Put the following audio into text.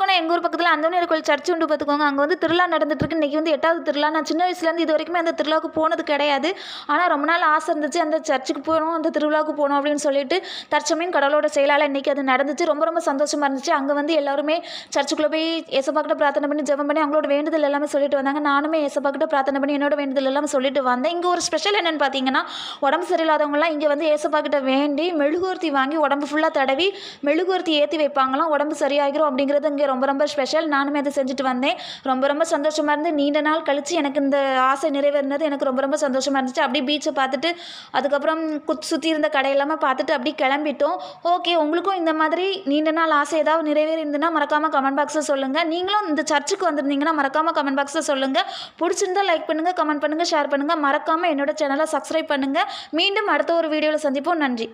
பார்த்தீங்கன்னா எங்கள் ஊர் பக்கத்தில் அந்தோனியார் கோயில் சர்ச் உண்டு பார்த்துக்கோங்க. அங்கே வந்து திருவிழா நடந்துட்டுருக்கு. இன்றைக்கி வந்து 8வது திருவிழா. நான் சின்ன வயசுலேருந்து இது வரைக்குமே அந்த திருவிழாவுக்கு போனது கிடையாது. ஆனால் ரொம்ப நாள் ஆசை இருந்துச்சு, அந்த சர்ச்சுக்கு போகணும், அந்த திருவிழாவுக்கு போகணும் அப்படின்னு சொல்லிட்டு தற்சமயம் கடவுளோட செயலால் இன்றைக்கி அது நடந்துச்சு. ரொம்ப ரொம்ப சந்தோஷமாக இருந்துச்சு. அங்கே வந்து எல்லாருமே சர்ச்சுக்குள்ளே போய் ஏசப்பாக்கிட்ட பிரார்த்தனை பண்ணி ஜெபம் பண்ணி அவங்களோட வேண்டுதல் எல்லாமே சொல்லிட்டு வந்தாங்க. நானுமே ஏசப்பாக்கிட்ட பிரார்த்தனை பண்ணி என்னோட வேண்டுதல் எல்லாமே சொல்லிட்டு வந்தேன். இங்கே ஒரு ஸ்பெஷல் என்னென்னு பார்த்தீங்கன்னா, உடம்பு சரியில்லாதவங்கலாம் இங்கே வந்து ஏசப்பாக்கிட்ட வேண்டி மெழுகுவர்த்தி வாங்கி உடம்பு ஃபுல்லாக தடவி மெழுகுவர்த்தி ஏற்றி வைப்பாங்களாம். உடம்பு சரியாகிரும் அப்படிங்கிறது இங்கே ரொம்ப ரொம்ப ஸ்பெஷல். நானுமே அதை செஞ்சுட்டு வந்தேன். ரொம்ப ரொம்ப சந்தோஷமாக இருந்து நீண்ட நாள் கழித்து எனக்கு இந்த ஆசை நிறைவேறினது எனக்கு ரொம்ப ரொம்ப சந்தோஷமாக இருந்துச்சு. அப்படியே பீச்சை பார்த்துட்டு அதுக்கப்புறம் சுற்றி இருந்த கடையெல்லாமே பார்த்துட்டு அப்படியே கிளம்பிட்டோம். ஓகே, உங்களுக்கும் இந்த மாதிரி நீண்ட நாள் ஆசை ஏதாவது நிறைவேறி இருந்துன்னா மறக்காமல் கமெண்ட் பாக்ஸில் சொல்லுங்கள். நீங்களும் இந்த சர்ச்சுக்கு வந்திருந்தீங்கன்னா மறக்காமல் கமெண்ட் பாக்ஸில் சொல்லுங்கள். பிடிச்சிருந்தா லைக் பண்ணுங்கள், கமெண்ட் பண்ணுங்கள், ஷேர் பண்ணுங்கள். மறக்காமல் என்னோட சேனலை சப்ஸ்கிரைப் பண்ணுங்கள். மீண்டும் அடுத்த ஒரு வீடியோவில் சந்திப்போம். நன்றி.